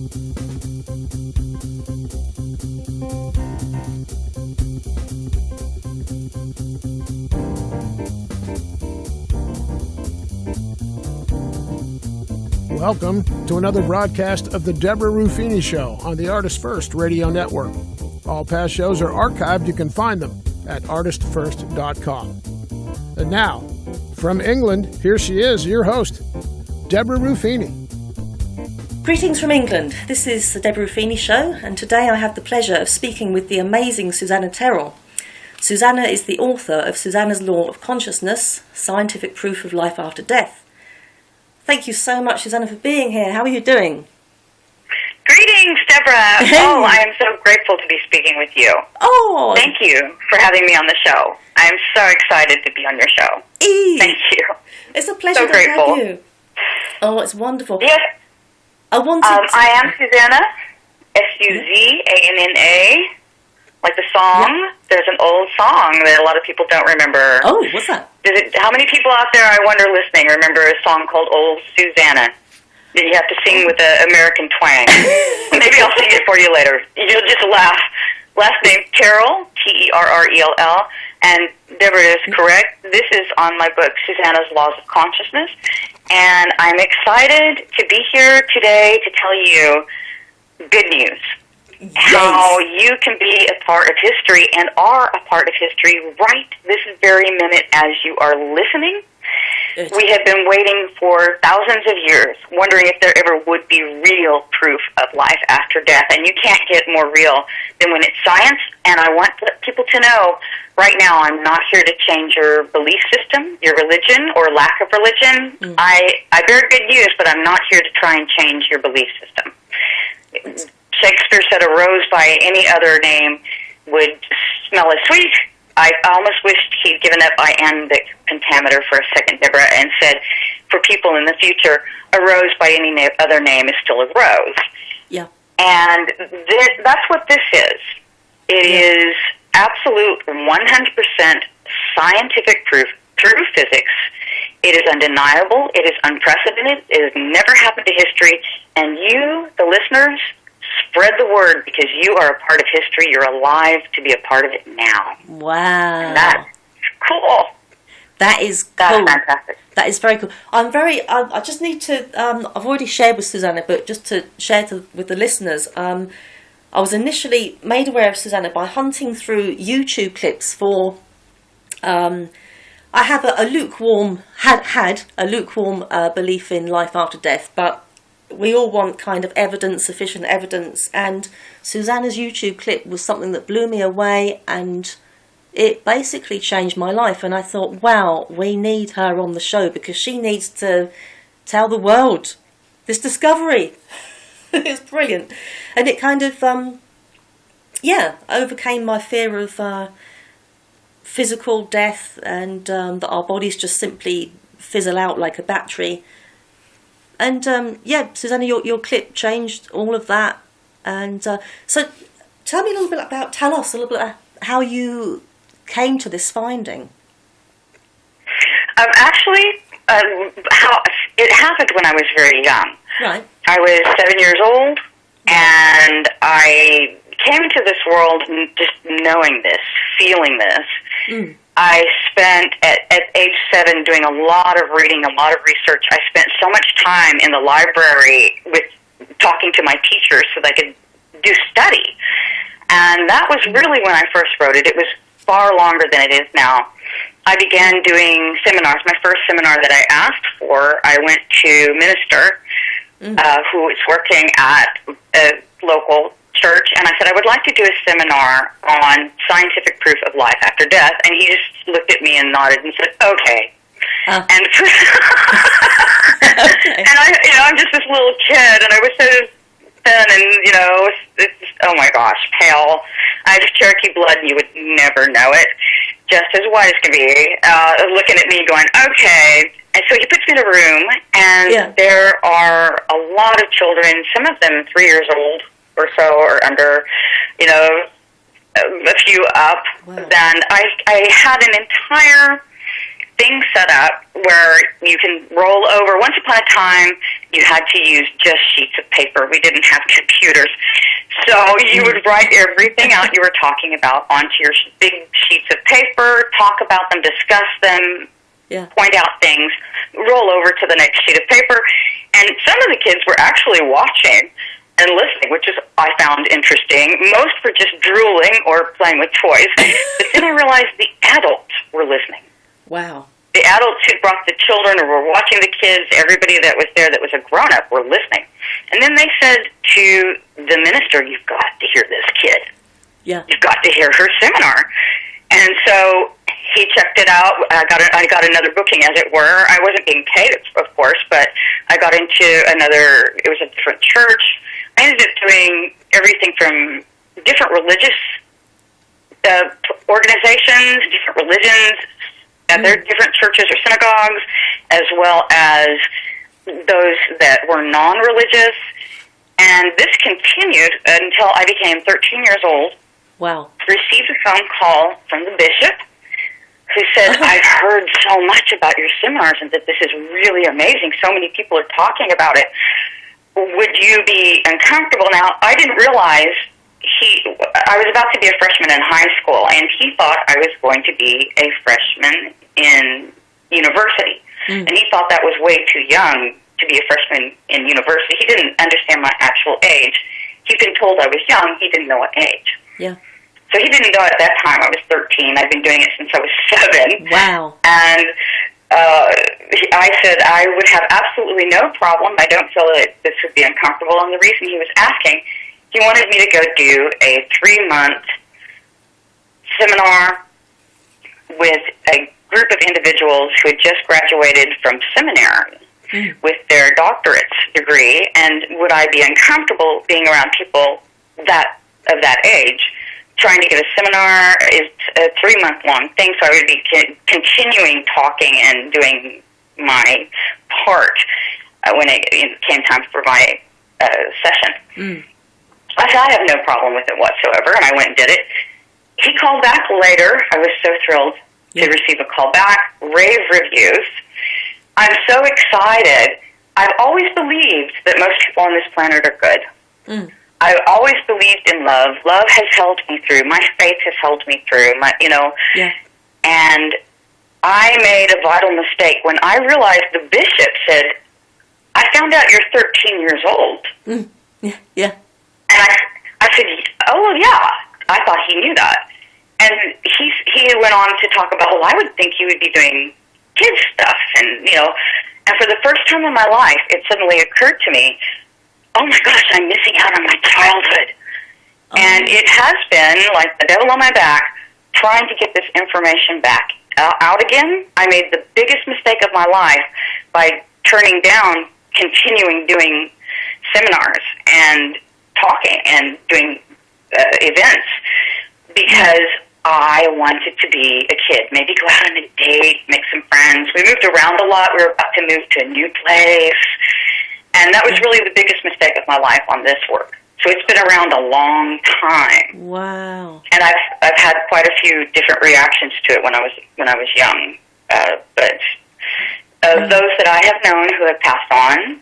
Welcome to another broadcast of the Deborah Ruffini Show on the ArtistFirst Radio Network. All past shows are archived. You can find them at ArtistFirst.com. And now, from England, here she is, your host, Deborah Ruffini. Greetings from England. This is the Deborah Ruffini Show, and today I have the pleasure of speaking with the amazing Suzanna Terrell. Susanna is the author of Susanna's Law of Consciousness, Scientific Proof of Life After Death. Thank you so much, Susanna, for being here. How are you doing? Greetings, Deborah. Hey. Oh, I am so grateful to be speaking with you. Oh. Thank you for having me on the show. I am so excited to be on your show. Thank you. It's a pleasure so to grateful. have you. Oh, it's wonderful. Yes. I am Susanna, Susanna, like the song. Yep. There's an old song that a lot of people don't remember. Oh, what's that? How many people out there, I wonder, listening, remember a song called Old Susanna? That you have to sing with an American twang. Maybe I'll sing it for you later. You'll just laugh. Last name Terrell, Terrell, and Deborah is correct. This is on my book, Susanna's Laws of Consciousness, and I'm excited to be here today to tell you good news. Yes. How you can be a part of history and are a part of history right this very minute as you are listening. We have been waiting for thousands of years, wondering if there ever would be real proof of life after death. And you can't get more real than when it's science. And I want people to know right now I'm not here to change your belief system, your religion, or lack of religion. Mm. I bear good news, but I'm not here to try and change your belief system. Shakespeare said a rose by any other name would smell as sweet. I almost wished he'd given up iambic pentameter for a second, Deborah, and said, for people in the future, a rose by any other name is still a rose. Yeah. And that's what this is. It is absolute 100% scientific proof through physics. It is undeniable. It is unprecedented. It has never happened to history. And you, the listeners, spread the word because you are a part of history. You're alive to be a part of it now. Wow. And that's cool. That is cool. That's fantastic. That is very cool. I just need to, I've already shared with Susanna, but just to share with the listeners, I was initially made aware of Susanna by hunting through YouTube clips for, I have a lukewarm, had a lukewarm belief in life after death, but we all want kind of evidence, sufficient evidence, and Susanna's YouTube clip was something that blew me away, and it basically changed my life. And I thought, wow, we need her on the show because she needs to tell the world this discovery. It's brilliant. And it kind of, overcame my fear of physical death and that our bodies just simply fizzle out like a battery. And Susanna, your clip changed all of that. And so tell us a little bit about how you came to this finding. Actually, how it happened when I was very young. Right. I was 7 years old, and I came into this world just knowing this, feeling this. Mm. I spent, at age 7, doing a lot of reading, a lot of research. I spent so much time in the library with talking to my teachers so that I could do study. And that was really when I first wrote it. It was far longer than it is now. I began doing seminars. My first seminar that I asked for, I went to Minister, who was working at a local church, and I said, I would like to do a seminar on scientific proof of life after death. And he just looked at me and nodded and said, okay. And okay. And I'm just this little kid, and I was so thin, and it's oh my gosh, pale. I have Cherokee blood, and you would never know it. Just as white as can be, looking at me, going, okay. And so he puts me in a room, and there are a lot of children, some of them 3 years old or so, or under, a few up. Wow. Then I had an entire thing set up where you can roll over. Once upon a time, you had to use just sheets of paper. We didn't have computers. So you would write everything out you were talking about onto your big sheets of paper, talk about them, discuss them, point out things, roll over to the next sheet of paper. And some of the kids were actually watching and listening, which is I found interesting. Most were just drooling or playing with toys. But then I realized the adults were listening. Wow. The adults who brought the children or were watching the kids, everybody that was there that was a grown-up were listening. And then they said to the minister, you've got to hear this kid. Yeah. You've got to hear her seminar. And so he checked it out. I got another booking, as it were. I wasn't being paid, of course, but I got into it was a different church. I ended up doing everything from different religious organizations, different religions, at their different churches or synagogues, as well as those that were non-religious. And this continued until I became 13 years old. Wow. Received a phone call from the bishop who said, I've heard so much about your seminars and that this is really amazing. So many people are talking about it. Would you be uncomfortable? Now, I didn't realize I was about to be a freshman in high school, and he thought I was going to be a freshman in university. And he thought that was way too young to be a freshman in university. He didn't understand my actual age. He'd been told I was young. He didn't know what age. Yeah. So he didn't know at that time I was 13. I've been doing it since I was 7. Wow. And I said I would have absolutely no problem. I don't feel that this would be uncomfortable. And the reason he was asking, he wanted me to go do a 3-month seminar with a group of individuals who had just graduated from seminary with their doctorate degree, and would I be uncomfortable being around people of that age? Trying to get a seminar is a 3-month-long thing, so I would be continuing talking and doing my part when it came time for my session. I said, I have no problem with it whatsoever, and I went and did it. He called back later. I was so thrilled to receive a call back, rave reviews. I'm so excited. I've always believed that most people on this planet are good. I've always believed in love. Love has held me through. My faith has held me through. And I made a vital mistake when I realized the bishop said, I found out you're 13 years old. Yeah. And I said, oh, yeah. I thought he knew that. And he went on to talk about, I would think you would be doing kids stuff. And for the first time in my life, it suddenly occurred to me, oh, my gosh, I'm missing out on my childhood. And it has been like the devil on my back trying to get this information back out again. I made the biggest mistake of my life by turning down continuing doing seminars and talking and doing events because I wanted to be a kid, maybe go out on a date, make some friends. We moved around a lot. We were about to move to a new place. And that was really the biggest mistake of my life on this work. So it's been around a long time. Wow. And I've had quite a few different reactions to it when I was young. But of those that I have known who have passed on,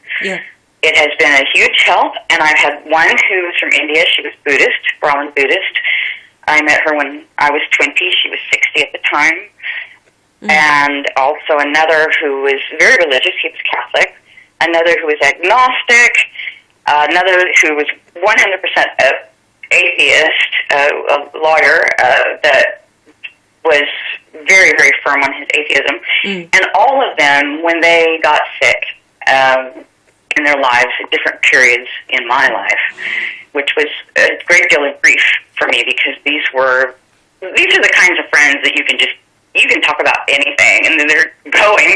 it has been a huge help. And I've had one who was from India. She was Buddhist, Brahmin Buddhist. I met her when I was 20. She was 60 at the time. And also another who was very religious. He was Catholic. Another who was agnostic. Another who was 100% atheist, a lawyer that was very, very firm on his atheism. And all of them, when they got sick in their lives at different periods in my life, which was a great deal of grief for me because these are the kinds of friends that you can talk about anything, and then they're going,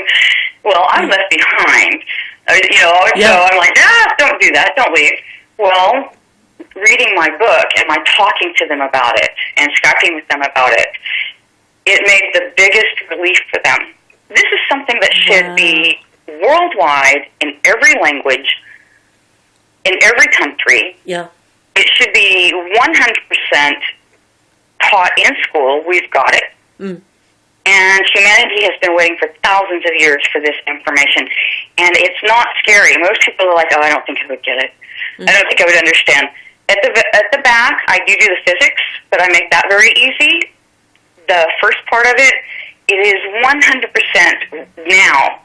well, I'm left behind. So I'm like, don't do that, don't leave. Well, reading my book and my talking to them about it and Skyping with them about it, it made the biggest relief for them. This is something that should be worldwide in every language, in every country. It should be 100% taught in school. We've got it. And humanity has been waiting for thousands of years for this information. And it's not scary. Most people are like, oh, I don't think I would get it. I don't think I would understand. At the back, I do the physics, but I make that very easy. The first part of it, it is 100% now.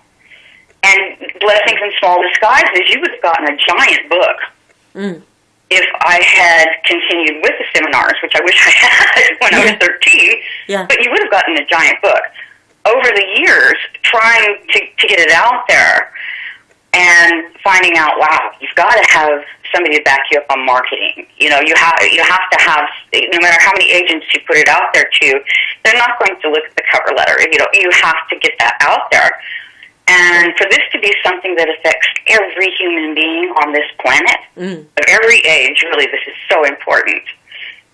And Blessings in Small Disguises, you would have gotten a giant book if I had continued with the seminars, which I wish I had when I was 13. Yeah. But you would have gotten a giant book. Over the years, trying to get it out there and finding out, wow, you've got to have somebody to back you up on marketing. You know, you have to have, no matter how many agents you put it out there to, they're not going to look at the cover letter. You have to get that out there. And for this to be something that affects every human being on this planet, of every age, really, this is so important.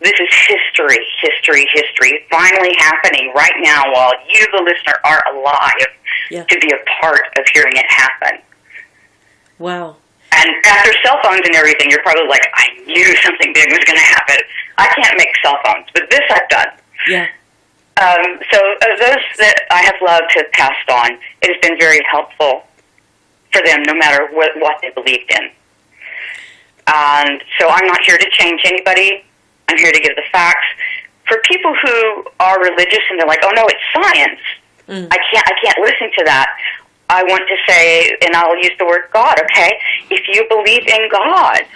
This is history, finally happening right now while you, the listener, are alive to be a part of hearing it happen. Wow. And after cell phones and everything, you're probably like, I knew something big was going to happen. I can't make cell phones, but this I've done. Yeah. So those that I have loved have passed on. It has been very helpful for them, no matter what they believed in. And so I'm not here to change anybody. I'm here to give the facts. For people who are religious and they're like, oh no, it's science. I can't listen to that. I want to say, and I'll use the word God, okay? If you believe in God,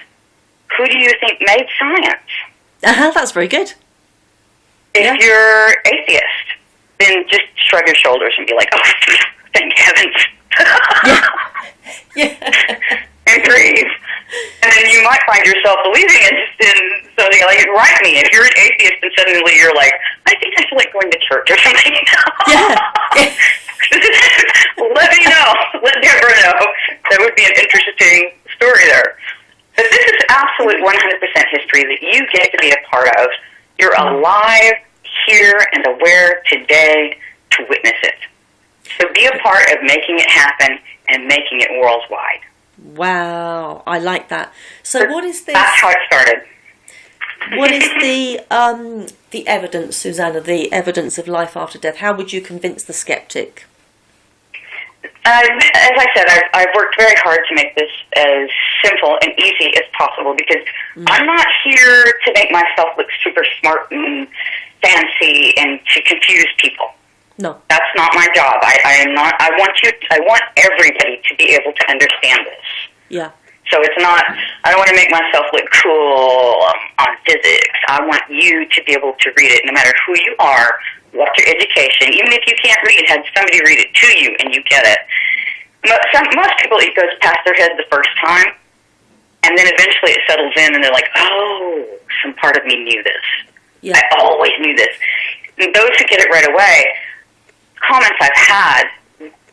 who do you think made science? That's very good. If you're atheist, then just shrug your shoulders and be like, oh, thank heavens. And breathe. And then you might find yourself believing in something like, write me. If you're an atheist and suddenly you're like, I think I feel like going to church or something. Let me know. Let Deborah know. That would be an interesting story there. But this is absolute 100% history that you get to be a part of. You're alive, here, and aware today to witness it. So be a part of making it happen and making it worldwide. Wow, I like that. So what is this? That's how it started. What is the evidence, Susanna, the evidence of life after death? How would you convince the skeptic? As I said, I've worked very hard to make this as simple and easy as possible because I'm not here to make myself look super smart and fancy and to confuse people. No, that's not my job. I am not. I want everybody to be able to understand this. Yeah. So it's not. I don't want to make myself look cool on physics. I want you to be able to read it, no matter who you are, what's your education. Even if you can't read, have somebody read it to you, and you get it. Most people, it goes past their head the first time, and then eventually it settles in, and they're like, "Oh, some part of me knew this. Yeah. I always knew this." And those who get it right away. Comments I've had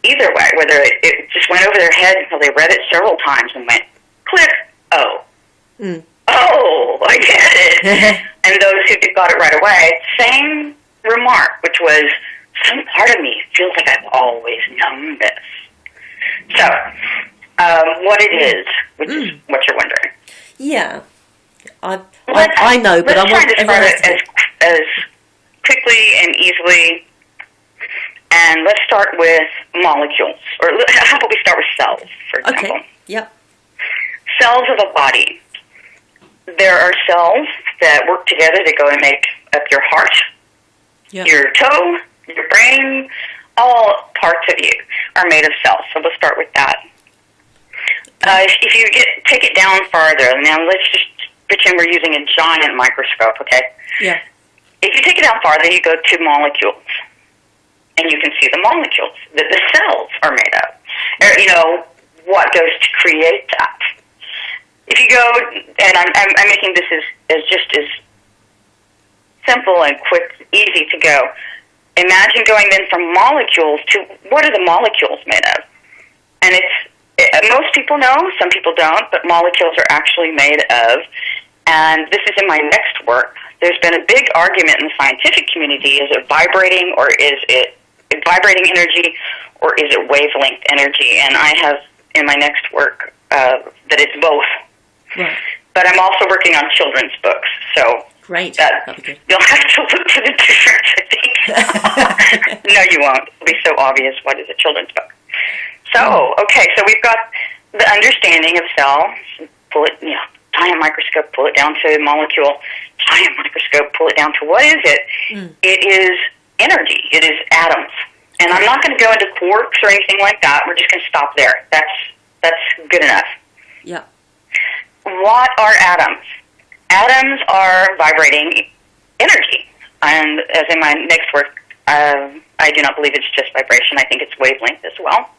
either way, whether it just went over their head until they read it several times and went, click, oh, I get it. And those who got it right away, same remark, which was, some part of me feels like I've always known this. So, what it is, which is what you're wondering. Yeah. I know, but I want to describe it as quickly and easily. And let's start with molecules. Or how about we start with cells, for example? Okay, yep. Cells of a body. There are cells that work together to go and make up your heart, your toe, your brain. All parts of you are made of cells. So let's start with that. If you take it down farther, now let's just pretend we're using a giant microscope, okay? Yeah. If you take it down farther, you go to molecules. And you can see the molecules that the cells are made of. Or, what goes to create that. If you go, and I'm making this as simple and quick, easy to go. Imagine going then from molecules to what are the molecules made of? And most people know, some people don't, but molecules are actually made of, and this is in my next work, there's been a big argument in the scientific community, is it vibrating or is it vibrating energy, or is it wavelength energy? And I have in my next work that it's both. Right. But I'm also working on children's books, so great. You'll have to look for the difference, I think. No, you won't. It'll be so obvious what is a children's book. So, okay, so we've got the understanding of cell. Pull it, giant microscope, pull it down to a molecule. Giant microscope, pull it down to what is it? It is energy. It is atoms. And I'm not going to go into quarks or anything like that. We're just going to stop there. That's good enough. Yeah. What are atoms? Atoms are vibrating energy. And as in my next work, I do not believe it's just vibration. I think it's wavelength as well.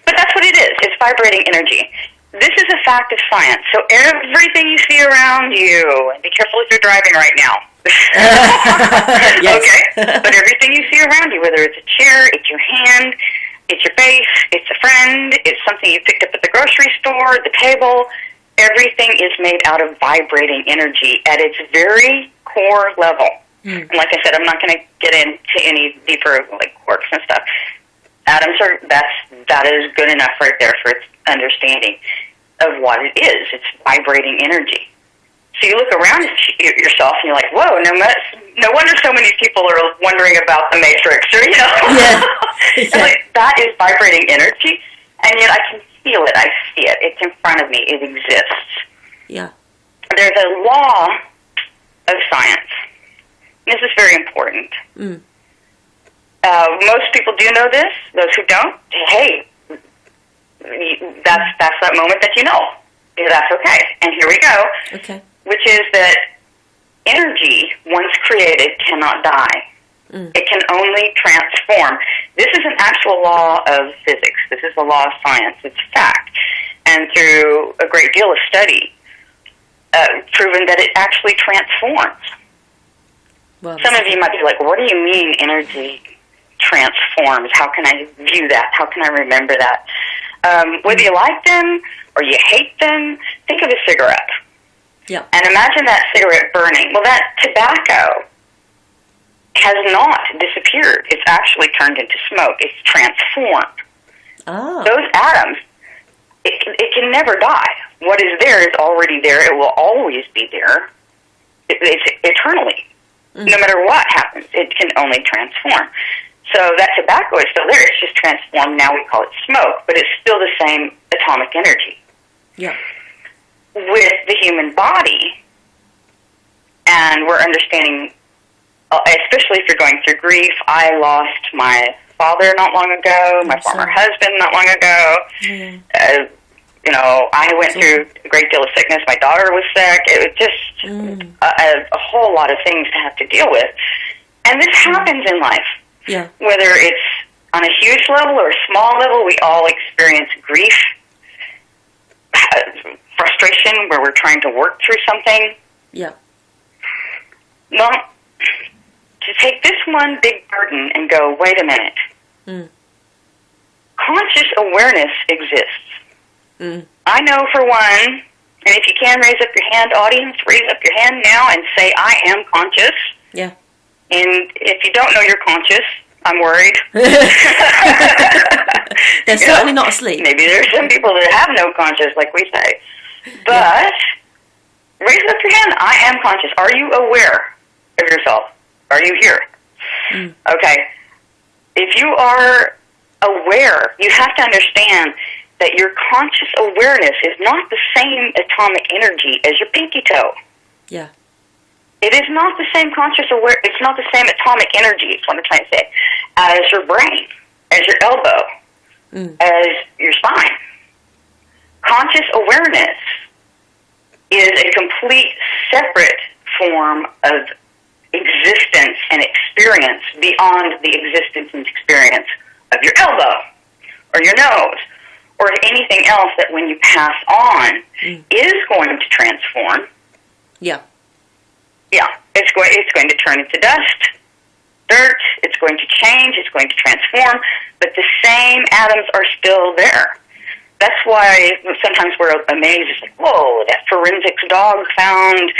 But that's what it is. It's vibrating energy. This is a fact of science. So everything you see around you, and be careful if you're driving right now. Yes. Okay? But everything you see around you, whether it's a chair, it's your hand, it's your face, it's a friend, it's something you picked up at the grocery store, the table, everything is made out of vibrating energy at its very core level. And like I said, I'm not going to get into any deeper like quarks and stuff. Atoms are that is good enough right there for its understanding of what it is. It's vibrating energy. So you look around at yourself and you're like, whoa, no wonder so many people are wondering about the Matrix, or Yeah. Like, that is vibrating energy, and yet I can feel it. I see it. It's in front of me. It exists. Yeah. There's a law of science. This is very important. Most people do know this. Those who don't, hey, that's that moment that you know. That's okay. And here we go. Okay. Which is that energy, once created, cannot die. It can only transform. This is an actual law of physics. This is a law of science. It's fact. And through a great deal of study, proven that it actually transforms. Well, some of you might be like, what do you mean energy transforms? How can I view that? How can I remember that? Whether you like them or you hate them, think of a cigarette. Yeah. And imagine that cigarette burning. Well, that tobacco has not disappeared. It's actually turned into smoke. It's transformed. Oh. Those atoms, it can never die. What is there is already there. It will always be there. It's eternally. No matter what happens, it can only transform. So that tobacco is still there. It's just transformed. Now we call it smoke, but it's still the same atomic energy. Yeah. With the human body, and we're understanding, especially if you're going through grief. I lost my father not long ago, my former husband not long ago. I went through a great deal of sickness. My daughter was sick. It was just a whole lot of things to have to deal with. And this happens in life. Yeah. Whether it's on a huge level or a small level, we all experience grief, frustration where we're trying to work through something. Yeah. Well, to take this one big burden and go, wait a minute. Conscious awareness exists. I know for one, and if you can raise up your hand, audience, raise up your hand now and say, I am conscious. Yeah. And if you don't know you're conscious, I'm worried. They're certainly not asleep. Maybe there's some people that have no conscious, like we say. But raise up your hand. I am conscious. Are you aware of yourself? Are you here? Okay. If you are aware, you have to understand that your conscious awareness is not the same atomic energy as your pinky toe. Yeah. It is not the same conscious aware. It's not the same atomic energy, is what I'm trying to say, as your brain, as your elbow, as your spine. Conscious awareness is a complete separate form of existence and experience beyond the existence and experience of your elbow or your nose or anything else that when you pass on is going to transform. Yeah. Yeah, it's going to turn into dust, dirt, it's going to change, it's going to transform, but the same atoms are still there. That's why sometimes we're amazed. It's like, whoa, that forensics dog found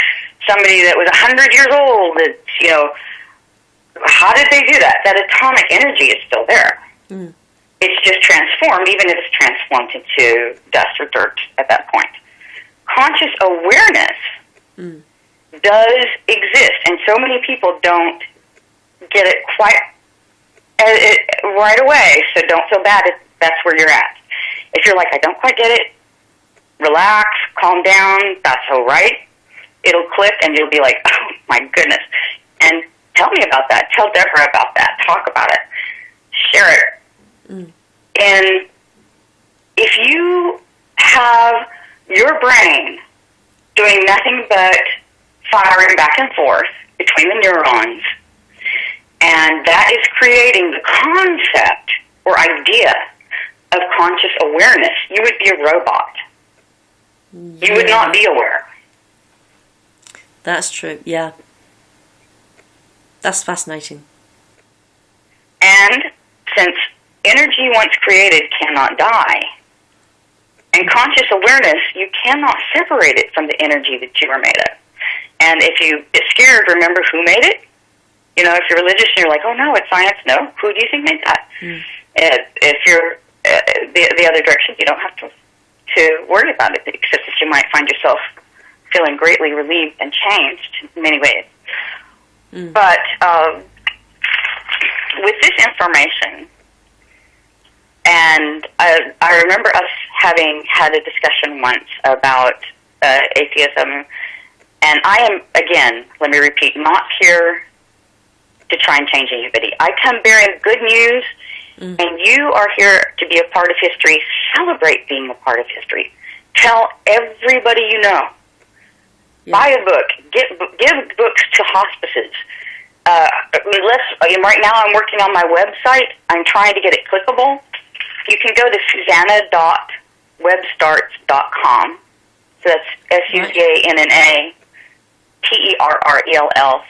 somebody that was 100 years old. How did they do that? That atomic energy is still there. It's just transformed, even if it's transformed into dust or dirt at that point. Conscious awareness does exist, and so many people don't get it quite right away, so don't feel bad if that's where you're at. If you're like, I don't quite get it, relax, calm down, that's all right. It'll click and you'll be like, oh my goodness. And tell me about that. Tell Deborah about that. Talk about it. Share it. And if you have your brain doing nothing but firing back and forth between the neurons, and that is creating the concept or idea of conscious awareness, you would be a robot. You would not be aware. That's true, yeah. That's fascinating. And since energy once created cannot die, and conscious awareness, you cannot separate it from the energy that you are made of. And if you get scared, remember who made it. You know, if you're religious and you're like, oh no, it's science, no, who do you think made that? If you're the other direction, you don't have to worry about it, except that you might find yourself feeling greatly relieved and changed in many ways. But with this information, and I remember us having had a discussion once about atheism, and I am, again, let me repeat, not here to try and change anybody. I come bearing good news, and you are here to be a part of history. Celebrate being a part of history. Tell everybody you know. Buy a book. Give books to hospices. Right now I'm working on my website. I'm trying to get it clickable. You can go to Susanna.webstarts.com. So that's SUZANNA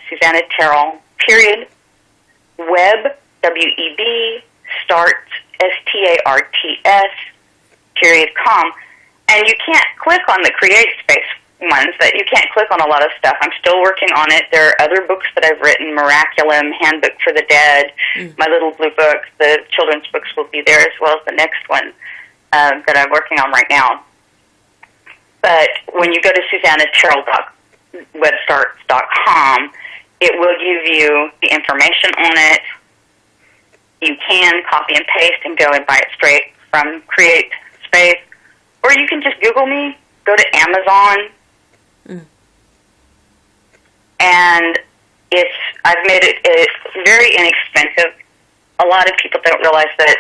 Susanna Terrell, period, web, WEB, starts, STARTS, period, com. And you can't click on the create space ones. That you can't click on a lot of stuff. I'm still working on it. There are other books that I've written, Miraculum, Handbook for the Dead, my little blue book. The children's books will be there as well as the next one that I'm working on right now. But when you go to SusannaTerrell.webstarts.com, it will give you the information on it. You can copy and paste and go and buy it straight from Create Space. Or you can just Google me, go to Amazon, and I've made it very inexpensive. A lot of people don't realize that,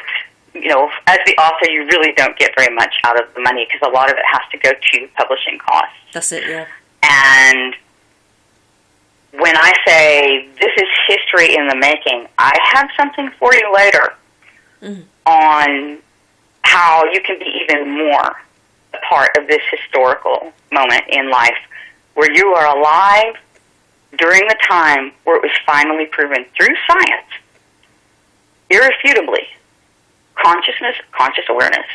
you know, as the author, you really don't get very much out of the money because a lot of it has to go to publishing costs. That's it, yeah. And when I say this is history in the making, I have something for you later on how you can be even more a part of this historical moment in life where you are alive during the time where it was finally proven through science, irrefutably, conscious awareness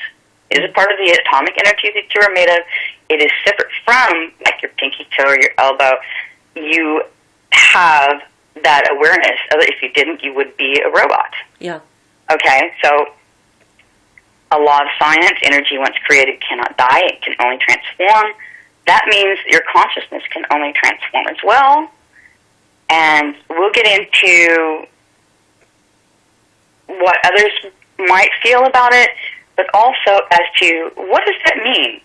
is a part of the atomic energy that you are made of. It is separate from, like, your pinky toe or your elbow. You have that awareness. If you didn't, you would be a robot. Yeah. Okay, so a law of science, energy once created cannot die. It can only transform. That means your consciousness can only transform as well. And we'll get into what others might feel about it, but also as to what does that mean?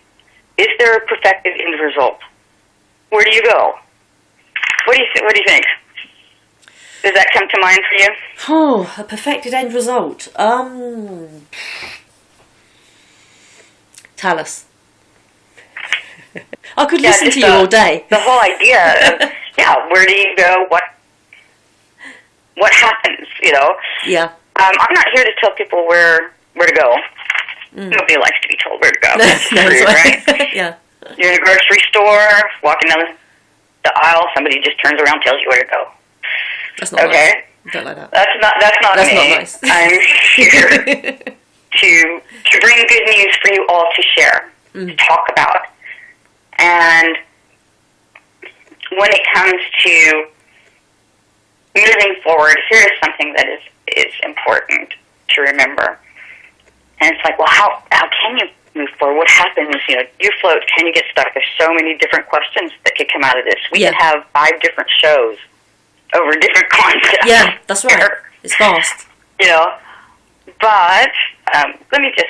Is there a perfected end result? Where do you go? What do you think? Does that come to mind for you? Oh, a perfected end result. Tell us. I could listen to you all day. The whole idea of, where do you go? What happens, you know? Yeah. I'm not here to tell people where to go. Nobody likes to be told where to go. That's right? Yeah. You're in a grocery store, walking down the aisle, somebody just turns around and tells you where to go. That's not okay. Nice. I don't like that. That's not That's me. Not nice. I'm here to bring good news for you all to share, to talk about. And when it comes to moving forward, here is something that is important to remember. And it's like, well, how can you move forward? What happens? You know, you float. Can you get stuck? There's so many different questions that could come out of this. We could have 5 different shows over different concepts. Yeah, that's right. It's vast. You know, but let me just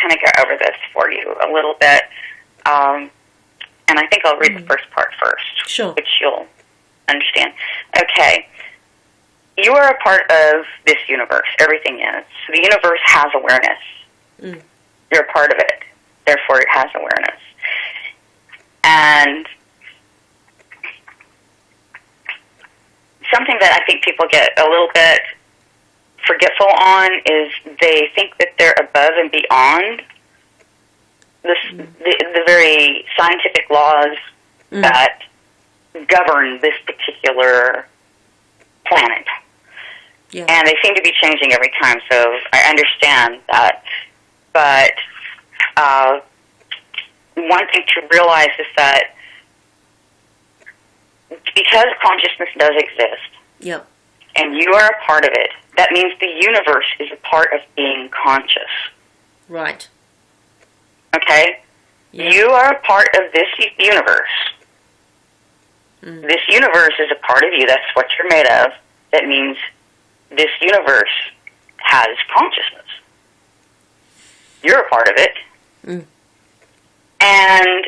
kind of go over this for you a little bit. And I think I'll read the first part first, Sure. which you'll understand. Okay. You are a part of this universe. Everything is. The universe has awareness. Mm. You're a part of it. Therefore, it has awareness. And something that I think people get a little bit forgetful on is they think that they're above and beyond the very scientific laws that govern this particular planet. Yeah. And they seem to be changing every time, so I understand that. But one thing to realize is that because consciousness does exist, yep, and you are a part of it, that means the universe is a part of being conscious. Right. Okay? Yep. You are a part of this universe. Mm. This universe is a part of you. That's what you're made of. That means this universe has consciousness. You're a part of it. Mm. And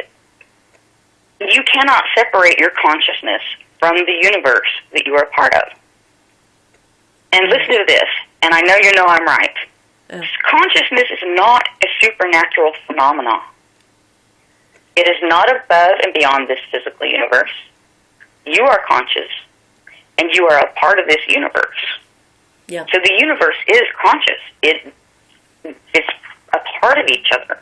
you cannot separate your consciousness from the universe that you are a part of. And listen to this, and I know you know I'm right. Consciousness is not a supernatural phenomenon. It is not above and beyond this physical universe. You are conscious, and you are a part of this universe. Yeah. So the universe is conscious. It's a part of each other.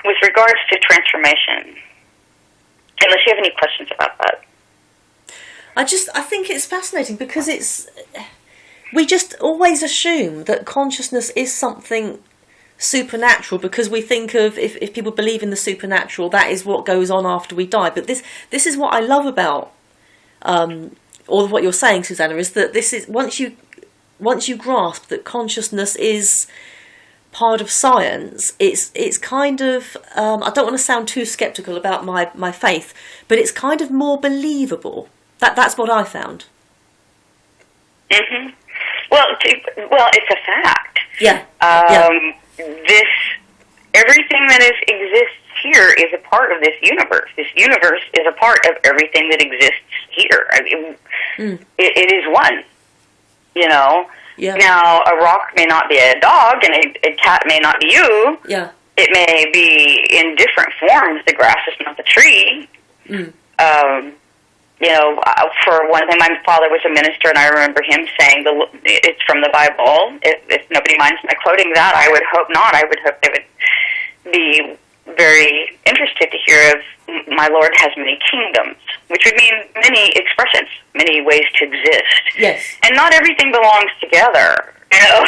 With regards to transformation, unless you have any questions about that. I think it's fascinating because we just always assume that consciousness is something supernatural because we think of if people believe in the supernatural, that is what goes on after we die. But this is what I love about all of what you're saying, Susanna, is that this is once you grasp that consciousness is part of science, it's kind of I don't want to sound too skeptical about my faith, but it's kind of more believable. That's what I found. Mm-hmm. Well, it's a fact. Yeah. Everything that exists here is a part of this universe. This universe is a part of everything that exists here. I mean, it is one. You know. Yeah. Now, a rock may not be a dog, and a cat may not be you. Yeah. It may be in different forms. The grass is not the tree. Mm. You know, for one thing, my father was a minister, and I remember him saying, it's from the Bible. If nobody minds my quoting that, I would hope not. I would hope they would be very interested to hear of my Lord has many kingdoms, which would mean many expressions, many ways to exist. Yes. And not everything belongs together. You know,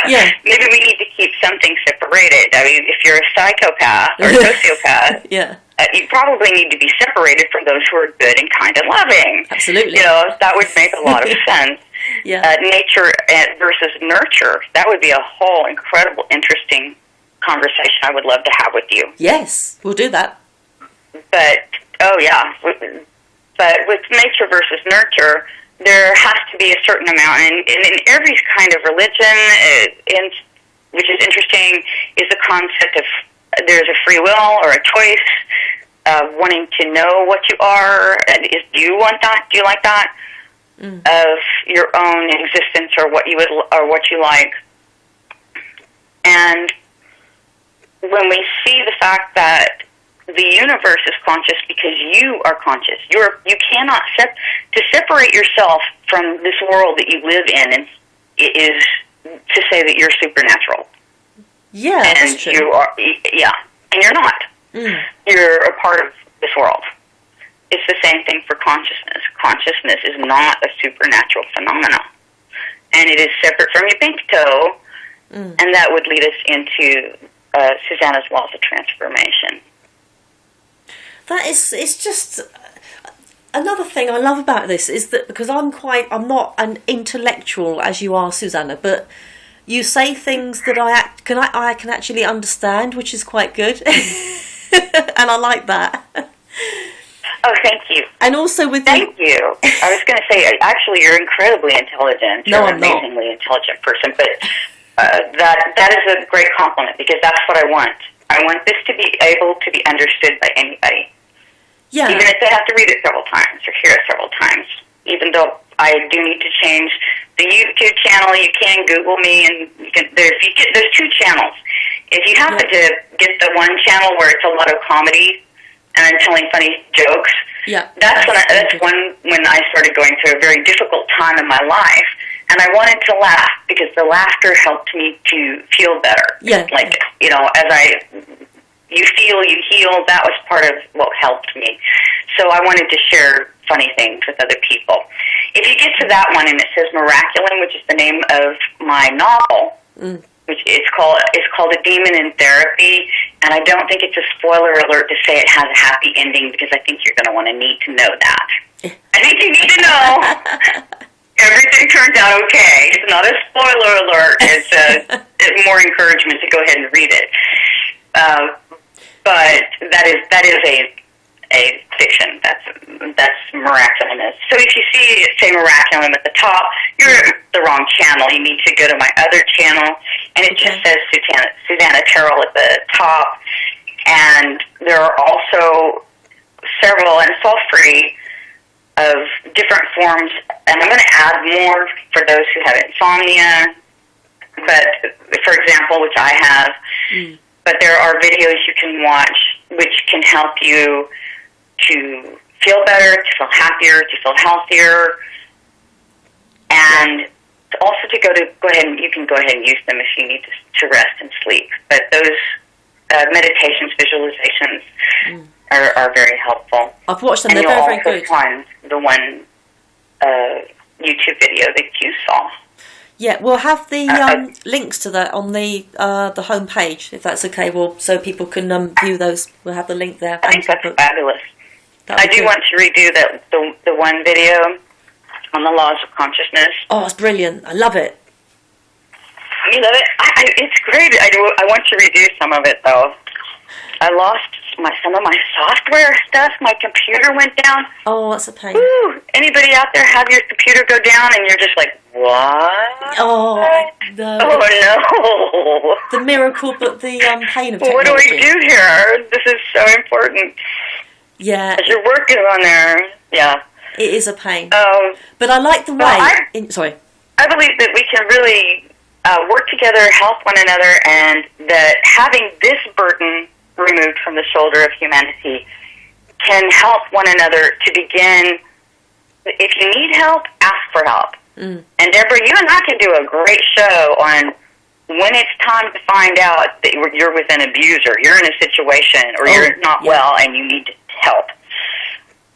yeah. Maybe we need to keep something separated. I mean, if you're a psychopath or a sociopath, yeah. You probably need to be separated from those who are good and kind and loving. Absolutely. You know, that would make a lot of sense. Yeah. Nature versus nurture, that would be a whole incredible, interesting conversation I would love to have with you. Yes, we'll do that. But, but with nature versus nurture, there has to be a certain amount, and in every kind of religion, which is interesting, is the concept of there's a free will or a choice of wanting to know what you are. Do you want that? Do you like that? Of your own existence or what you like. And when we see the fact that the universe is conscious because you are conscious, you cannot to separate yourself from this world that you live in, and it is to say that you're supernatural. Yeah, and that's true. You are, yeah, and you're not. You're a part of this world. It's the same thing for consciousness. Consciousness is not a supernatural phenomenon, and it is separate from your pink toe, and that would lead us into Susanna's laws of transformation. It's just another thing I love about this is that because I'm not an intellectual as you are, Susanna, but you say things that I can actually understand, which is quite good, and I like that. Oh, thank you. And also with thank you. I was going to say, actually, you're incredibly intelligent. No, you're I'm not. An amazingly intelligent person, but that is a great compliment, because that's what I want. I want this to be able to be understood by anybody. Yeah. Even if they have to read it several times or hear it several times. Even though I do need to change the YouTube channel, you can Google me, and there's 2 channels. If you happen to get the one channel where it's a lot of comedy and I'm telling funny jokes, that's when I started going through a very difficult time in my life, and I wanted to laugh because the laughter helped me to feel better. Yeah. Like, you feel, you heal, that was part of what helped me. So I wanted to share funny things with other people. If you get to that one and it says Miraculum, which is the name of my novel, which it's called A Demon in Therapy, and I don't think it's a spoiler alert to say it has a happy ending, because I think you're going to want to need to know that. I think you need to know everything turns out okay. It's not a spoiler alert. It's more encouragement to go ahead and read it. But that is a fiction. That's Miraculous. So if you see it say Miraculum at the top, you're at the wrong channel. You need to go to my other channel, and it just says Suzanna Terrell at the top. And there are also several, and it's all free, of different forms. And I'm going to add more for those who have insomnia. But, for example, which I have, but there are videos you can watch which can help you to feel better, to feel happier, to feel healthier, and also to you can go ahead and use them if you need to rest and sleep. But those meditations, visualizations are very helpful. I've watched them, and they're very, very good. Find the one YouTube video that you saw. Yeah, we'll have the links to that on the home page, if that's okay. So people can view those. We'll have the link there. I think that's fabulous. I do want to redo the one video on the laws of consciousness. Oh, it's brilliant! I love it. You love it? It's great. I want to redo some of it though. I lost some of my software stuff. My computer went down. Oh, that's a pain. Ooh, anybody out there have your computer go down and you're just like, what? Oh, no. Oh, no. The miracle, but the pain of technology. What do we do here? This is so important. Yeah. As your work is on there. Yeah. It is a pain. But I like the way... I believe that we can really work together, help one another, and that having this burden removed from the shoulder of humanity can help one another to begin. If you need help, ask for help. And Deborah, you and I can do a great show on when it's time to find out that you're with an abuser, you're in a situation, or you're not well and you need help.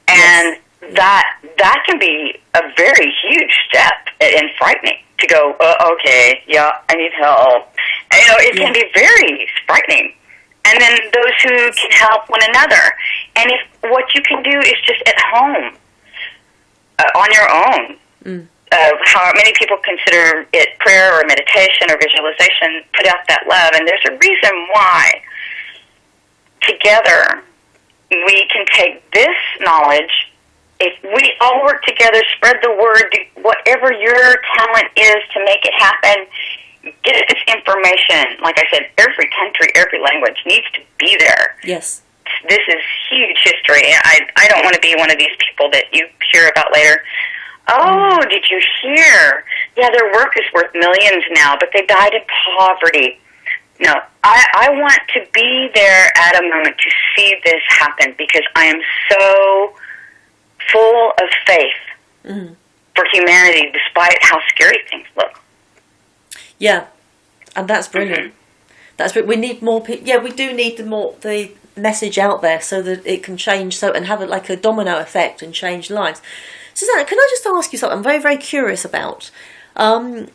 And that can be a very huge step and frightening to go, okay, I need help. It can be very frightening. And then those who can help one another. And if what you can do is just at home, on your own, how many people consider it prayer or meditation or visualization, put out that love. And there's a reason why together we can take this knowledge. If we all work together, spread the word, do whatever your talent is to make it happen, get this information. Like I said, every country, every language needs to be there. Yes. This is huge history. I don't want to be one of these people that you hear about later. Oh, did you hear? Yeah, their work is worth millions now, but they died in poverty. No, I want to be there at a moment to see this happen because I am so full of faith for humanity despite how scary things look. Yeah, and that's brilliant. That's we need more people. Yeah, we do need the message out there so that it can change and have a domino effect and change lives. Susanna, can I just ask you something I'm very, very curious about? Do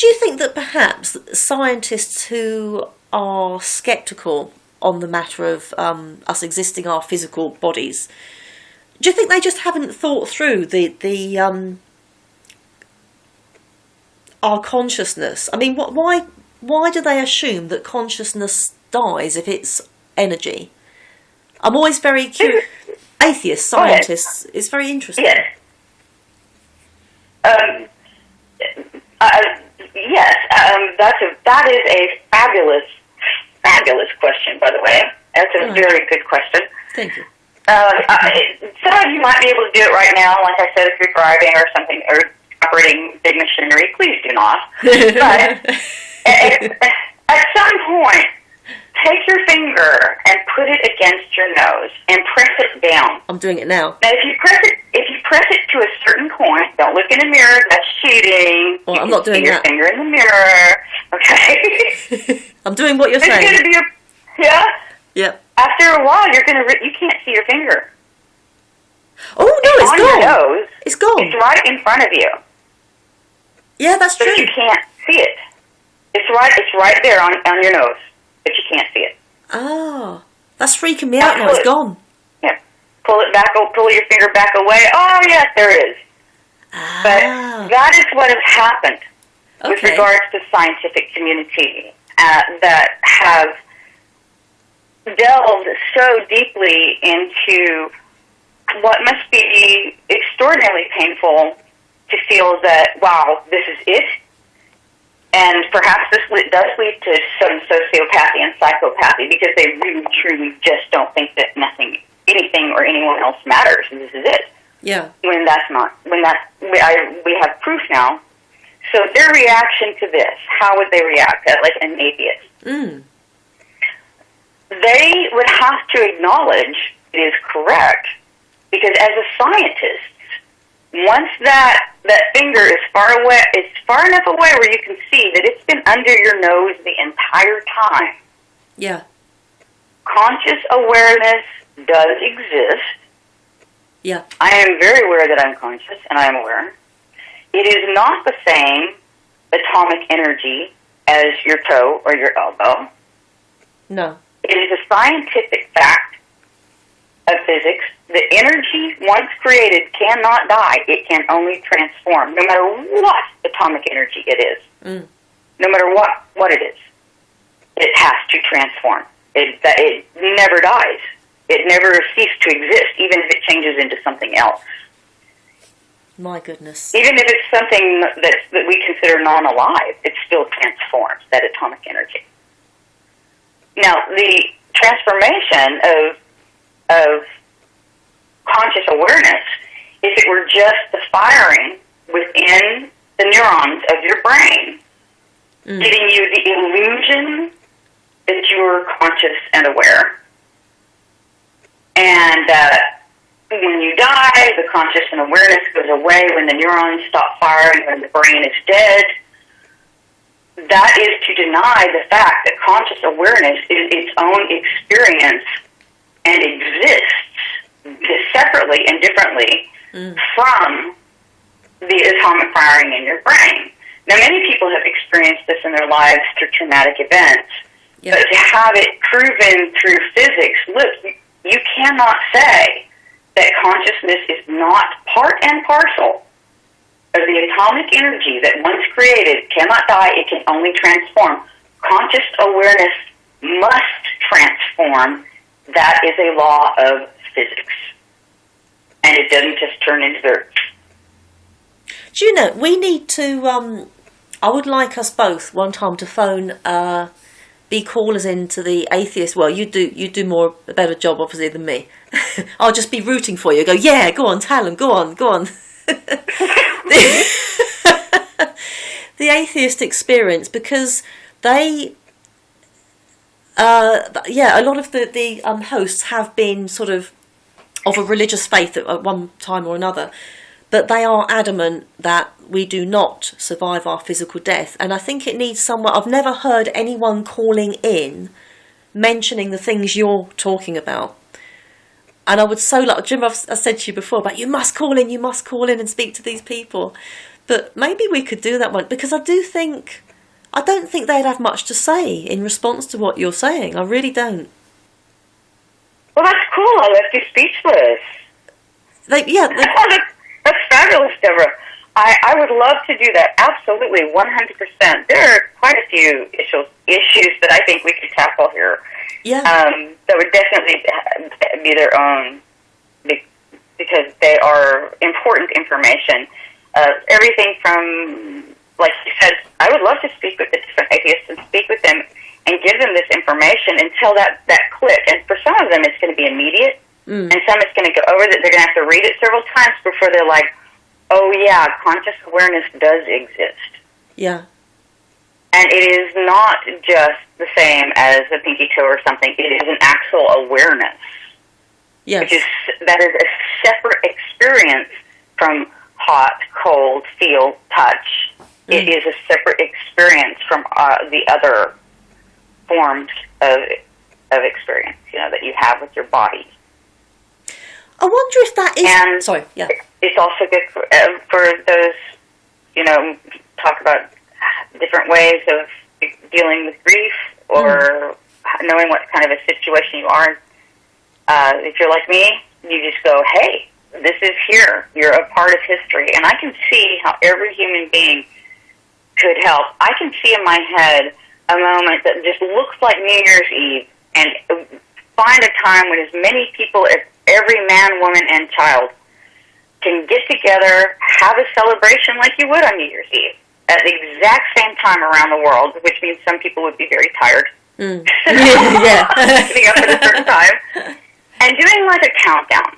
you think that perhaps scientists who are sceptical on the matter of us existing our physical bodies, do you think they just haven't thought through our consciousness? I mean, why do they assume that consciousness dies if it's energy? I'm always very curious. Atheists, scientists, it's very interesting. Yes. Yes, that is a fabulous question, by the way. That's a very good question. Thank you. Some of you might be able to do it right now, like I said, if you're driving or something, or operating big machinery, please do not. But at some point, take your finger and put it against your nose and press it down. I'm doing it now. Now, if you press it to a certain point, don't look in the mirror. That's cheating. Well, I'm not doing that. Your finger in the mirror. Okay. I'm doing what you're saying. It's going to be yeah. Yep. After a while, you can't see your finger. Oh no, it's on gone. Your nose. It's gone. It's right in front of you. Yeah, that's but true. You can't see it. It's right there on your nose, but you can't see it. Oh, that's freaking me out now. It's gone. Yeah. Pull it back. Pull your finger back away. Oh yes, there it is. Ah. But that is what has happened with regards to scientific community that have delved so deeply into what must be extraordinarily painful to feel that, wow, this is it. And perhaps this does lead to some sociopathy and psychopathy because they really, truly just don't think that anything or anyone else matters, and this is it. Yeah. We have proof now. So their reaction to this, how would they react like an atheist? Mm. They would have to acknowledge it is correct, because as a scientist, once that finger is far away, it's far enough away where you can see that it's been under your nose the entire time. Yeah. Conscious awareness does exist. Yeah. I am very aware that I'm conscious, and I am aware. It is not the same atomic energy as your toe or your elbow. No. It is a scientific fact of physics that energy, once created, cannot die. It can only transform, no matter what atomic energy it is. Mm. No matter what it is. It has to transform. It never dies. It never ceased to exist, even if it changes into something else. My goodness. Even if it's something that we consider non-alive, it still transforms, that atomic energy. Now, the transformation of conscious awareness, if it were just the firing within the neurons of your brain, giving you the illusion that you're conscious and aware. And when you die, the conscious and awareness goes away when the neurons stop firing, when the brain is dead. That is to deny the fact that conscious awareness is its own experience and exists separately and differently from the atomic firing in your brain. Now, many people have experienced this in their lives through traumatic events, but to have it proven through physics, look, you cannot say that consciousness is not part and parcel of the atomic energy that once created cannot die, it can only transform. Conscious awareness must transform. That is a law of physics. And it doesn't just turn into dirt. Do you know, we need to, I would like us both one time to phone, be callers into the atheist. Well, you do a better job, obviously, than me. I'll just be rooting for you. Go, yeah, go on, tell them, go on. The atheist experience, because they, a lot of the hosts have been sort of a religious faith at one time or another, but they are adamant that we do not survive our physical death. And I think it needs someone. I've never heard anyone calling in mentioning the things you're talking about. And I would so like, Jim, I said to you before about you must call in and speak to these people. But maybe we could do that one, because I don't think they'd have much to say in response to what you're saying. I really don't. Well, that's cool. I left you speechless. That's fabulous, Deborah. I would love to do that. Absolutely, 100%. There are quite a few issues that I think we could tackle here. Yeah. That would definitely be their own, because they are important information. Everything from like you said, I would love to speak with the different atheists and speak with them and give them this information until that click. And for some of them, it's going to be immediate, and some it's going to go over that. They're going to have to read it several times before they're like, oh, yeah, conscious awareness does exist. Yeah. And it is not just the same as a pinky toe or something. It is an actual awareness. Yes. That is a separate experience from hot, cold, feel, touch. It is a separate experience from the other forms of experience, that you have with your body. I wonder if that is... And sorry, yeah. It's also good for those, talk about different ways of dealing with grief or knowing what kind of a situation you are. If you're like me, you just go, hey, this is here. You're a part of history. And I can see how every human being could help. I can see in my head a moment that just looks like New Year's Eve, and find a time when as many people as every man, woman, and child can get together, have a celebration like you would on New Year's Eve at the exact same time around the world, which means some people would be very tired. Getting up at a certain time. And doing like a countdown.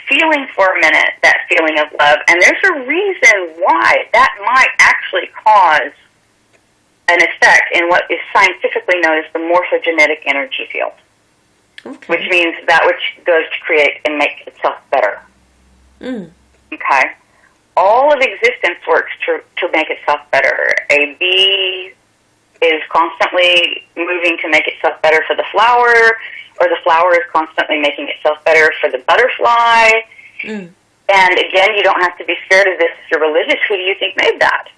Feeling for a minute that feeling of love. And there's a reason why that might actually cause an effect in what is scientifically known as the morphogenetic energy field. Okay. Which means that which goes to create and make itself better. Okay? All of existence works to make itself better. A bee is constantly moving to make itself better for the flower, or the flower is constantly making itself better for the butterfly. And again, you don't have to be scared of this if you're religious. Who do you think made that?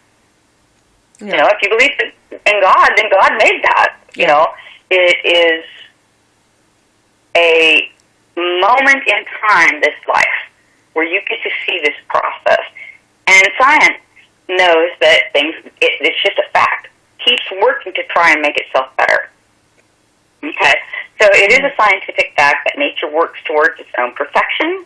Yeah. If you believe in God, then God made that. It is a moment in time, this life, where you get to see this process. And science knows that it's just a fact. Keeps working to try and make itself better. Okay? So it is a scientific fact that nature works towards its own perfection.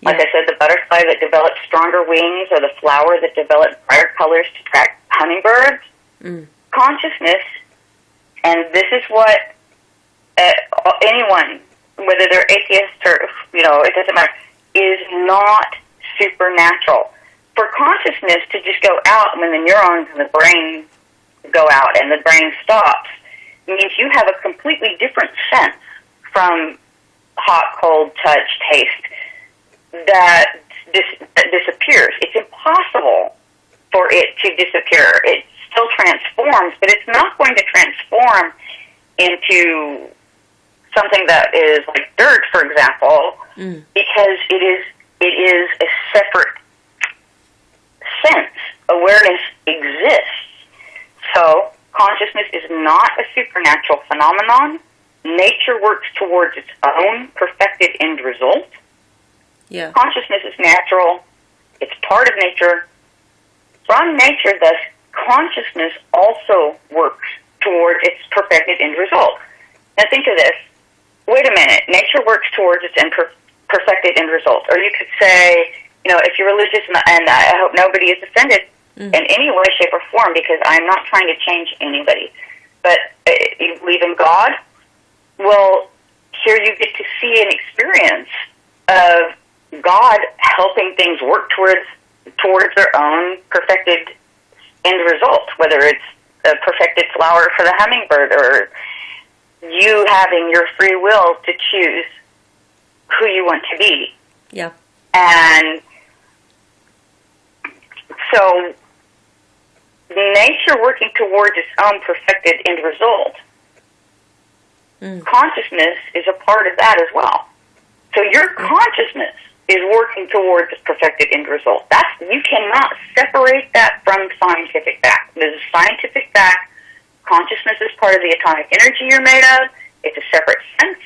Like I said, the butterfly that develops stronger wings, or the flower that develops brighter colors to attract hummingbirds. Consciousness, and this is what anyone, whether they're atheists or, it doesn't matter, is not supernatural. For consciousness to just go out when the neurons in the brain go out and the brain stops means you have a completely different sense from hot, cold, touch, taste that disappears. It's impossible for it to disappear. It still transforms, but it's not going to transform into something that is like dirt, for example, because it is a separate sense. Awareness exists. So consciousness is not a supernatural phenomenon. Nature works towards its own perfected end result. Yeah. Consciousness is natural. It's part of nature. From nature, thus, consciousness also works towards its perfected end result. Now think of this. Wait a minute. Nature works towards its perfected end result. Or you could say, if you're religious, and I hope nobody is offended in any way, shape, or form, because I'm not trying to change anybody. But you believe in God? Well, here you get to see an experience of God helping things work towards their own perfected end result, whether it's a perfected flower for the hummingbird, or you having your free will to choose who you want to be. Yeah. And so nature working towards its own perfected end result, consciousness is a part of that as well. So your consciousness is working towards its perfected end result. You cannot separate that from scientific fact. There's a scientific fact. Consciousness is part of the atomic energy you're made of. It's a separate sense.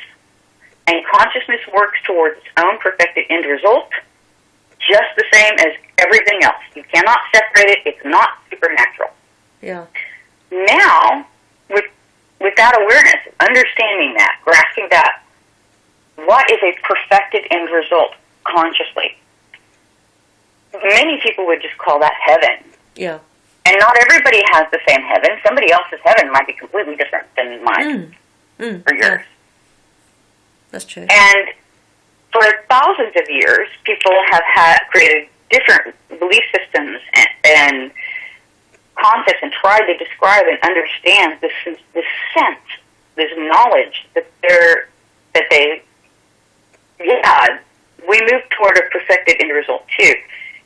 And consciousness works towards its own perfected end result, just the same as everything else. You cannot separate it. It's not supernatural. Yeah. Now, with that awareness, understanding that, grasping that, what is a perfected end result consciously? Many people would just call that heaven. Yeah. And not everybody has the same heaven. Somebody else's heaven might be completely different than mine or yours. Yeah. That's true. And for thousands of years, people have created different belief systems and concepts and tried to describe and understand this sense, this knowledge we move toward a perfected end result too.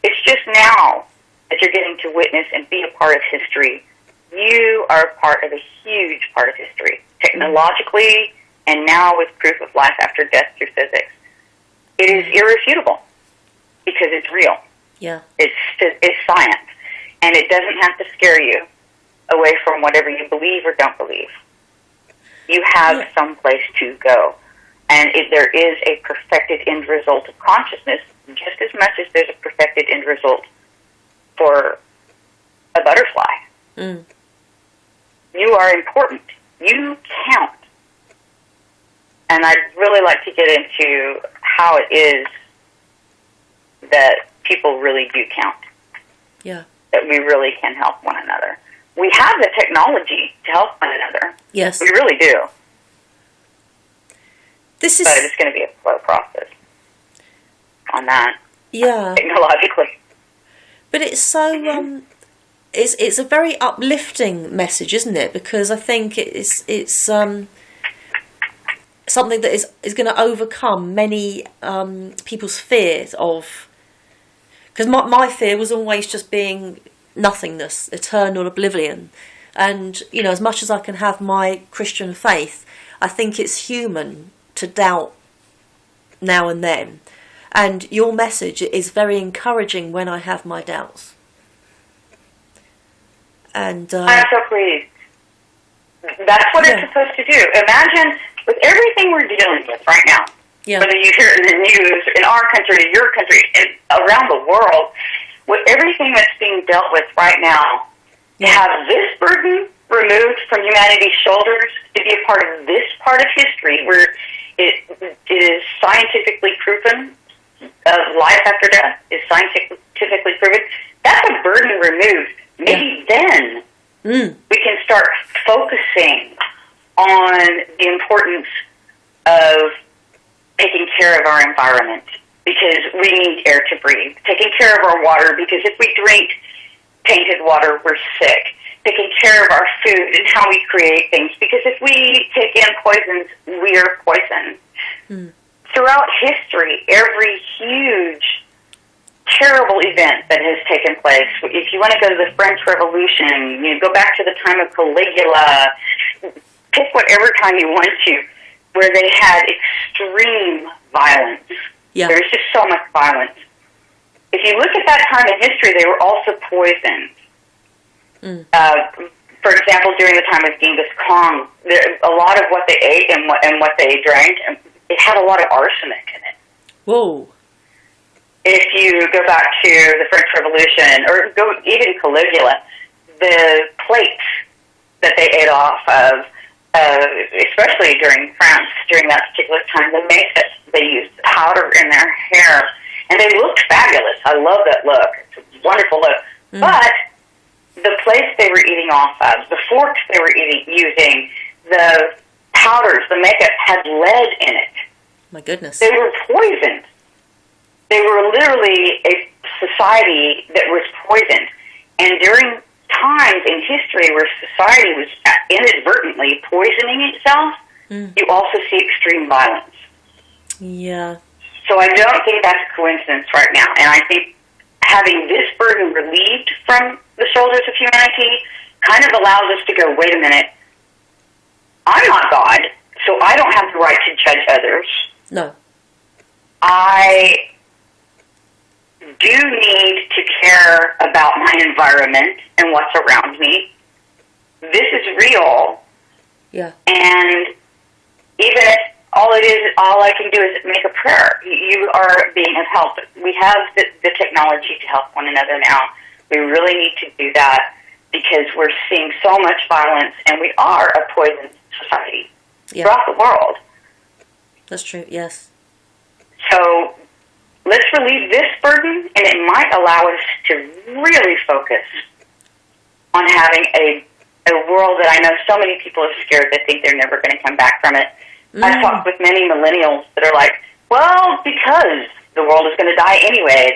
It's just now that you're getting to witness and be a part of history. You are a part of a huge part of history, technologically, and now with proof of life after death through physics. It is irrefutable because it's real. Yeah. It's science, and it doesn't have to scare you away from whatever you believe or don't believe. You have some place to go, and there is a perfected end result of consciousness just as much as there's a perfected end result for a butterfly. Mm. You are important. You count. And I'd really like to get into how it is that people really do count. Yeah. That we really can help one another. We have the technology to help one another. Yes. We really do. But it's going to be a slow process on that. Yeah. Technologically. But it's so it's a very uplifting message, isn't it? Because I think it's something that is going to overcome many people's fears of. Because my fear was always just being nothingness, eternal oblivion, and as much as I can have my Christian faith, I think it's human to doubt now and then. And your message is very encouraging when I have my doubts. And I'm so pleased. That's what it's supposed to do. Imagine with everything we're dealing with right now, whether you hear it in the news, in our country, your country, and around the world, with everything that's being dealt with right now, to have this burden removed from humanity's shoulders, to be a part of this part of history where it is scientifically proven, of life after death is scientifically proven, that's a burden removed. Maybe then we can start focusing on the importance of taking care of our environment, because we need air to breathe, taking care of our water, because if we drink tainted water, we're sick, taking care of our food and how we create things, because if we take in poisons, we are poisoned. Throughout history, every huge, terrible event that has taken place, if you want to go to the French Revolution, go back to the time of Caligula, pick whatever time you want to, where they had extreme violence. Yeah. There was just so much violence. If you look at that time in history, they were also poisoned. For example, during the time of Genghis Khan, a lot of what they ate and what they drank, it had a lot of arsenic in it. Whoa. If you go back to the French Revolution, or go even Caligula, the plates that they ate off of, especially during France, during that particular time, they used powder in their hair, and they looked fabulous. I love that look. It's a wonderful look. But the plates they were eating off of, the forks they were using, the powders, the makeup had lead in it. My goodness. They were poisoned. They were literally a society that was poisoned. And during times in history where society was inadvertently poisoning itself, you also see extreme violence. Yeah. So I don't think that's a coincidence right now. And I think having this burden relieved from the shoulders of humanity kind of allows us to go, wait a minute, I'm not God, so I don't have the right to judge others. No. I do need to care about my environment and what's around me. This is real. Yeah. And even if all I can do is make a prayer, you are being of help. We have the technology to help one another now. We really need to do that because we're seeing so much violence, and we are a poisoned society throughout the world. That's true, yes. So let's relieve this burden, and it might allow us to really focus on having a world that I know so many people are scared that think they're never going to come back from it. I've talked with many millennials that are like, well, because the world is going to die anyway.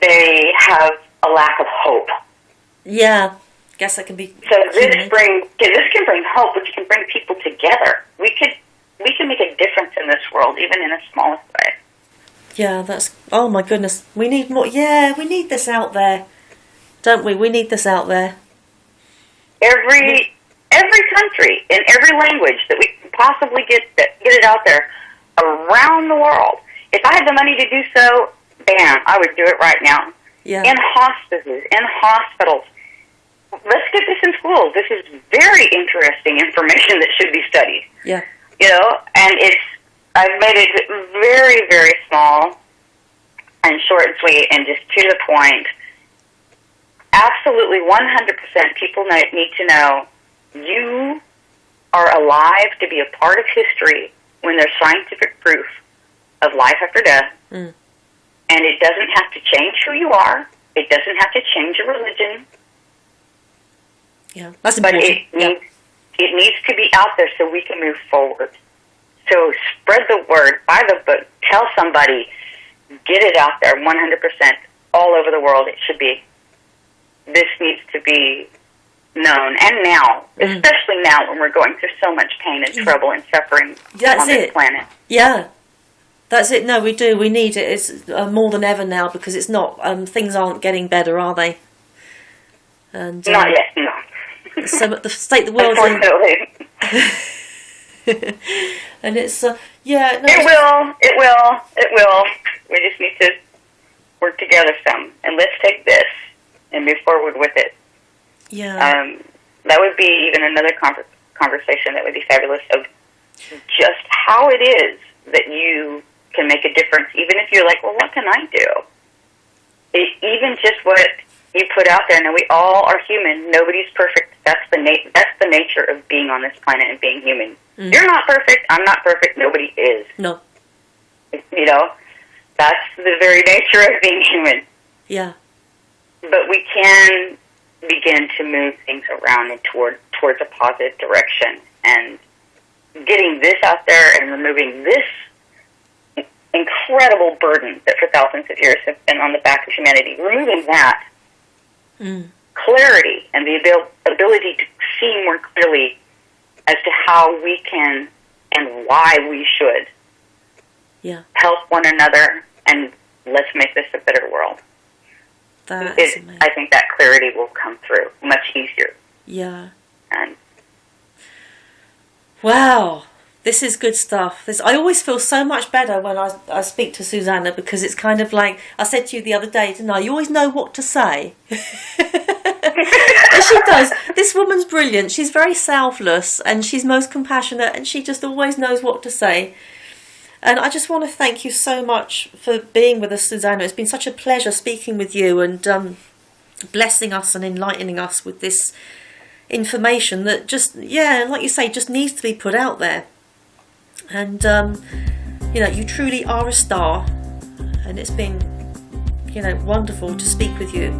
They have a lack of hope. Yeah, guess that can be. So this can bring hope, which can bring people together. We can make a difference in this world, even in the smallest way. Yeah, oh my goodness. We need more. Yeah, we need this out there, don't we? We need this out there. Every country, in every language that we can possibly get it out there around the world. If I had the money to do so, bam, I would do it right now. Yeah. In hospices, in hospitals. Let's get this in schools. This is very interesting information that should be studied. Yeah. And I've made it very, very small and short and sweet and just to the point. Absolutely 100% people need to know you are alive to be a part of history when there's scientific proof of life after death. Mm. And it doesn't have to change who you are. It doesn't have to change your religion. Yeah, that's important. But it needs to be out there so we can move forward. So spread the word, buy the book, tell somebody, get it out there 100% all over the world. It should be. This needs to be known. And now, especially now when we're going through so much pain and trouble and suffering on this planet. Yeah. That's it. No, we do. We need it. It's more than ever now because it's not. Things aren't getting better, are they? And not yet. No. So the state the world's in. And it's yeah. No, It will. We just need to work together some, and let's take this and move forward with it. Yeah. That would be even another conversation that would be fabulous of just how it is that you can make a difference, even if you're like, well, what can I do? Even just what you put out there. Now, we all are human. Nobody's perfect. That's the nature of being on this planet and being human. Mm. You're not perfect. I'm not perfect. Nobody is. No. That's the very nature of being human. Yeah. But we can begin to move things around and towards a positive direction. And getting this out there and removing this incredible burden that for thousands of years have been on the back of humanity, removing that clarity and the ability to see more clearly as to how we can and why we should help one another, and let's make this a better world. I think that clarity will come through much easier. Yeah. And wow. This is good stuff. I always feel so much better when I speak to Susanna, because it's kind of like, I said to you the other day, didn't I? You always know what to say. And she does. This woman's brilliant. She's very selfless and she's most compassionate and she just always knows what to say. And I just want to thank you so much for being with us, Susanna. It's been such a pleasure speaking with you and blessing us and enlightening us with this information that just, like you say, just needs to be put out there. And, you truly are a star, and it's been, wonderful to speak with you.